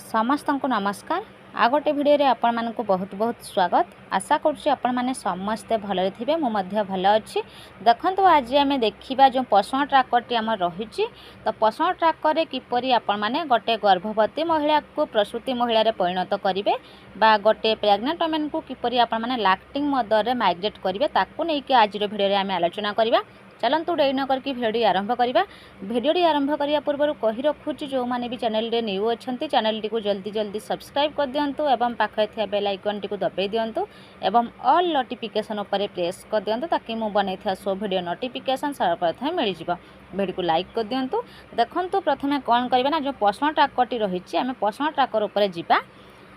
समस्त को नमस्कार। आ गोटे भिडियो आपण मानक बहुत बहुत स्वागत। आशा करुँच आपण मैंने समस्ते भलरे थे मुझे भल अच्छी। देखो आज आम देखा जो पोषण ट्राकरटी आम रही तो पोषण ट्राकर किपरि आपण मैंने गोटे गर्भवती महिला को प्रसूति महिला परिणत करेंगे बा गोटे प्रेग्नेंट वुमेन को किपरि आपण मैंने लाक्टिंग मदर माइग्रेट करेंगे ताकू नहीं कि आज भिडियो आम आलोचना करवा। चलतु डेरी न करके भिडियो आरंभ करवा। भिडियो आरंभ करने पूर्व कही रखुची जो मैंने भी चैनल रे न्यू अच्छा चैनल टी को जल्दी जल्दी सब्सक्राइब कर दिंतु एवं पाखे थी बेल आइकन टी को दबाई दिंतु एवं ऑल नोटिफिकेशन उपर प्रेस कर दिंतु ताकि मु बनै सो भिडियो नोटिफिकेशन सर्वप्रथम मिल जाए। भिडियो को लाइक कर दिंतु। देखो प्रथम कौन करवा ना जो पोषण ट्राकरटी रही आम पोषण ट्राकर उपर जावा।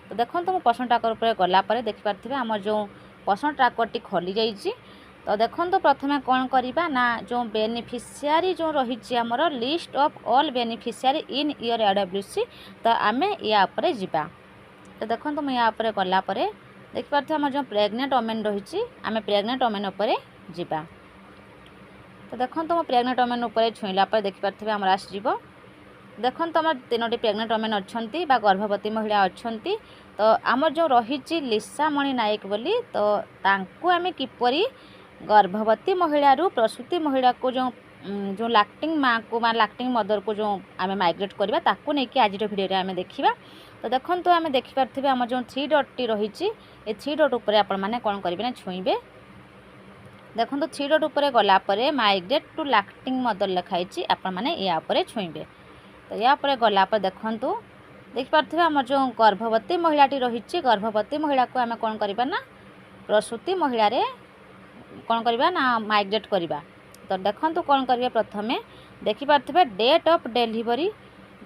तो देखो मु पोषण ट्राकर उपर गलापर देखिपारे आम जो पोषण ट्राकरटी खोली जाइए। तो देखो प्रथम कौन करवा ना जो बेनिफिशियरी जो रही आमर list of all beneficiary in your AWC तो आम या जावा। तो देखो मुझे या गलापर देखिपारे आम जो प्रेग्नेंट वुमेन रही आम प्रेग्नेंट वुमेन उपर जावा। तो देखो मो प्रेग्नेंट वुमेन उपर छुईला देखिपारे आमर आसो। देखो आम तीनोटी प्रेग्नेंट वुमेन अच्छा गर्भवती महिला अच्छा। तो आम जो रही लिसा मणि नायक बोली तो तांको आम किपरि गर्भवती महिला रू प्रसूति महिला को जो लाक्टिंग माँ को लाक्टिंग मदर को जो आम माइग्रेट करवा ताकू नहीं कि आज भिडियो आम देखा। तो देखो आम देखिपारे आम जो 3 डॉट रही 3 डॉट उपर आपण मैंने कौन करेंगे ना छुईबे। देखो 3 डॉट उपर गलापर माइग्रेट टू लाक्टिंग मदर लिखाई आपण मैंने या छुईबे। तो या गलापर देखु देखिपारे आम जो गर्भवती महिलाटी रही गर्भवती महिला को आम कौन करवा ना प्रसूति महिला कौन करवा ना माइग्रेट करवा। तो देखो कौन करेंगे प्रथमे देखिपारे डेट ऑफ डिलीवरी।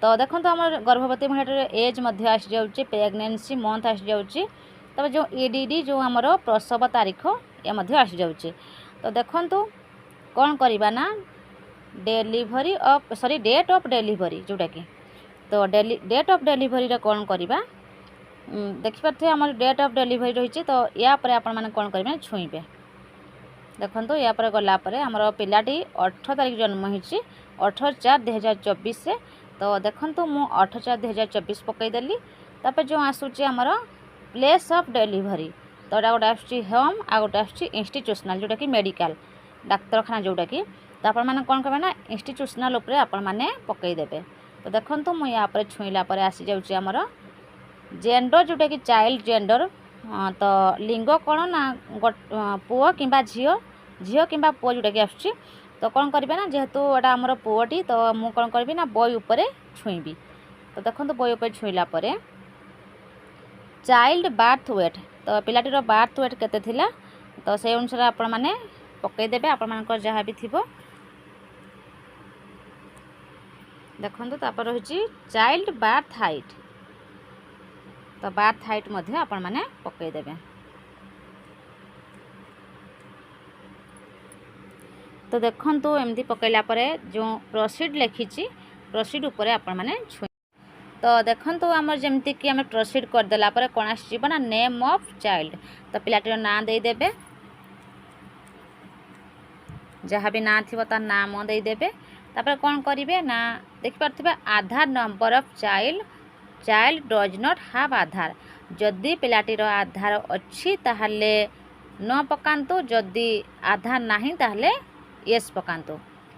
तो देखो आम गर्भवती महिला एज आसी जाऊँगी प्रेगनेंसी मंथ आसी जाऊँगी। तब जो EDD जो आमर प्रसव तारीख ये आसी जाऊँगी। तो देखो कौन करवा ना delivery of sorry date of delivery जोटा कि तो डेट ऑफ डिलीवरी कौन करवा देखिपारे आम डेट ऑफ डिलीवरी रही। तो या आपण कौन करेंगे छुईबे। देखो या गलापर आमर पिलाटी 18 तारीख जन्म होती 18/4/2024 से। तो देखो मु 18/4/2024 पकईदेली। तापर जो आसूँ आमर प्लेस ऑफ डिलीवरी तो गोटे आसूँ होम आ गोटे आसूँ इंस्टीट्यूशनल जोटा कि मेडिकल डाक्तरखाना जोटा कि तो आप कौन करेंगे ना इंस्टीट्यूशनल उपरे आपण मैंने पकईदेवे। तो देखो मुझे या छुईला आसी जाऊँगी आमर जेंडर जोटा कि चाइल्ड जेंडर। तो लिंग कौन ना पुओ कि झील कि पुओ जोटा कि आसूँ। तो कौन करवा ना जेहेतु एटा आमर पुओटी तो मु कौन करी ना बॉय उपर छुईबी। तो देखो बॉय उपर छुईला चाइल्ड बार्थ वेट तो पिलाटीर बार्थ वेट केते थिला तो से अनुसार आपण मैंने पकईदेवे आपण मानकर जहाँ भी थी। देखो तापर रही चाइल्ड बार्थ हाइट तो बार्थ हाइट मध्य आपण मैंने पकईदेवे। तो देखो एमती पकईला जो प्रोसीड लिखी प्रोसीड उपर आपण मैंने छुई। तो देखो आमर जमती कि आम प्रोसीड करदेला कौन आसो ना नेम ऑफ चाइल्ड तो पिलाटीर ना देदेवे जहाँ भी ना थी तार नाम देदेवे। तापर कौन करेंगे ना देखिपारे Aadhaar number of child does not have Aadhaar जदि पिलाटीर आधार अच्छी ताहले न पकातु जदि आधार नाही ताहले येस पकातु।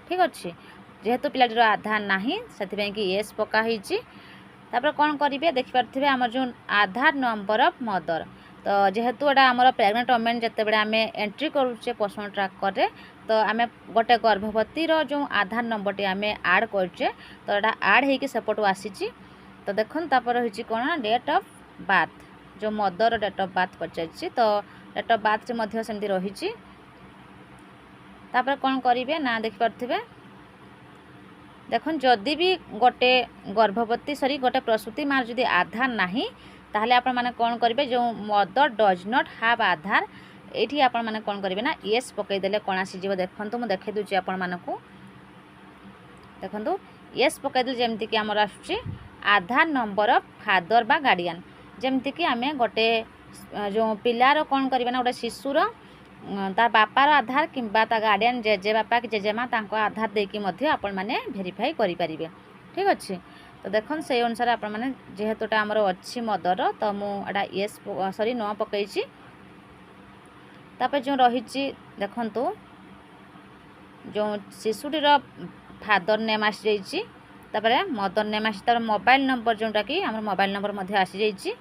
ठीक अच्छे जेहेतु पिलाटीर आधार नाही से कि येस पकाही। तापर कौन करेंगे देखिपारे आम जो आधार नंबर ऑफ मदर तो जेहेतु एटा आमर प्रेग्नेंट वुमेन जिते बड़े आम एंट्री करुचे पोषण ट्राकर तो आम गोटे गर्भवतीर जो आधार नंबर टी आम आड करचे तो एटा आड होगी सेपटू आसी। तो देखो तापर रही कौन डेट ऑफ बार्थ जो मदर डेट ऑफ बार्थ पचार तो डेट ऑफ बार्थ सेमती रही। तापर कौन करेंगे ना देखिपारे देखो जदि भी गोटे गर्भवती सॉरी गोटे प्रसूति मार जदि आधार नाही ताहले आपण माने कौन करेंगे जो मदर डज नॉट हैव आधार ये आपण माने कौन करेंगे ना येस पकईदेले कौन आसीज। देखो मुझे देखी दूसरी आपण मानक देखो येस पकईदे जमती कि आमर आसुची आधार नंबर ऑफ फादर बा गार्डियन जमती कि आम गोटे जो पिलार कौन करेंगे ना गोटे शिशुर तार बापार आधार किंबा ता गार्डियन जेजे बापा कि जेजेमा तांको आधार देकी मध्य आपण माने वेरीफाई करि परिबे। ठीक अच्छे तो देखो से अनुसार आपण मैंने जेहेतुटा आमर अच्छी मदर तो मुझा येस सॉरी न पकई तापर जो रही देखु जो शिशुटीर फादर नेम आसी जापर मदर नेम आसी तार मोबाइल नंबर जोटा कि आम मोबाइल नंबर आसी जाइए।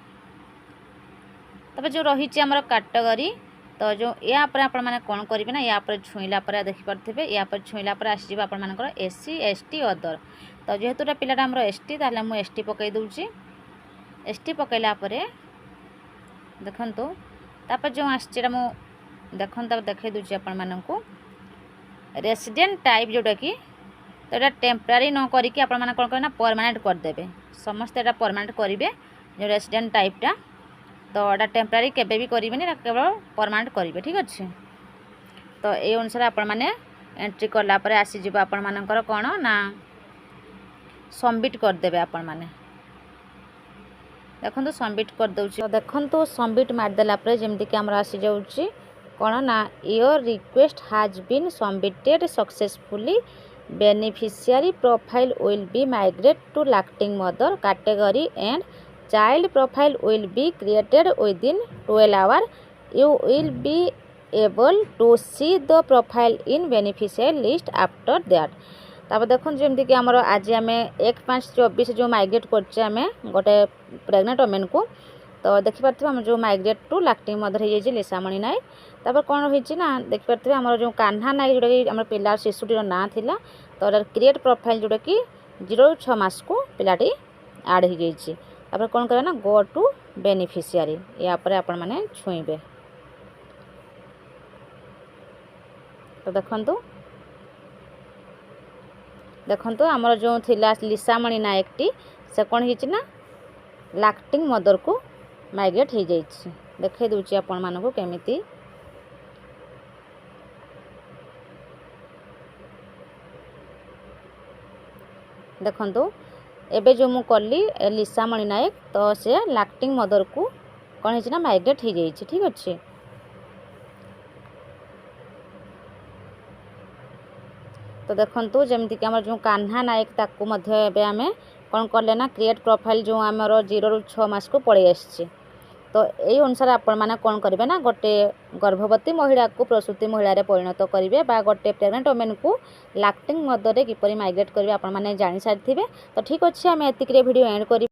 जो रही आमर कैटेगरी तो जो या आपण मैंने कौन करेंगे ना या छुईला देखिपे या छुईला आसीज आपर एससी एसटी अदर तो जेहेतुटा पिलाटा आमर एसटी ताहले मु एसटी पकई दूची एसटी पकईला देखु तापर जो आसटा मु देखन देखे दूची आपण मानकु रेसिडेंट टाइप जोटा कि तो ये टेम्परारी न करिकी आपण माने कोन करना परमानेंट करदेबे समस्त एटा परमानेंट करेंगे जो रेसिडेंट टाइपटा तो एटा टेम्परारी केबे भी करेंगे केवल परमानेंट करेंगे ठीक अच्छे। तो ये अनुसार आपण माने एंट्री कला परे आसी जिवो आपण मानकर कोन ना सबमिट करदेबे आपण माने देखो सबमिट कर दउची तो देखो सबमिट मार देला परे जेमति कि हमरा आसी जाउची कौन ना your request has been submitted successfully beneficiary profile will be migrate to lactating mother category and child profile will be created within 12 hour you will be able to see the profile in beneficiary list after that. तापर देखो जमती कि आमर आज आम 1/5/24 जो migrate कर गोटे प्रेग्नेंट वोमेन को तो देखिपे आम जो माइग्रेट टू लैक्टिंग मदर हो जाइए लिसामणि नायक। तापर कौन रही ना देखिपे आम जो कान्हा नायक जोटा कि आम पिला शिशुटीर ना थिला तो क्रिएट प्रोफाइल जोटा कि 0 6 मास को पिलाटी ऐड हो जाइए। तापर कौन करे ना गो टू बेनिफिशियरी या पर आपण माने छुईबे तो देखंतु आमर जो थिला लिसामणि नायक टी से कौन होइछि ना लैक्टिंग मदर को माइग्रेट हो जाइए देखे दूची आपण मानकु केमिति देखंतु एबे जो मु कली लिसामणि नायक तो से लैक्टिंग मदर को कौन होइछि ना माइग्रेट हो जाइए ठीक अच्छे। तो देखंतु जमती कि आमर जो कान्हा नायक ताकू मध्य एबे आमे कौन कले ना क्रिएट प्रोफाइल जो आमर 0 6 मास को पड़े आसी तो यही अनुसार आपण मैंने कौन करेंगे ना गोटे गर्भवती महिला को प्रसूति महिला परिणत करेंगे बा गोटे प्रेग्नेंट वोमेन को लैक्टिंग मदर किपरि माइग्रेट करेंगे आपण मैंने जानी सारी थे। तो ठीक अच्छे आम एतिक वीडियो एंड कर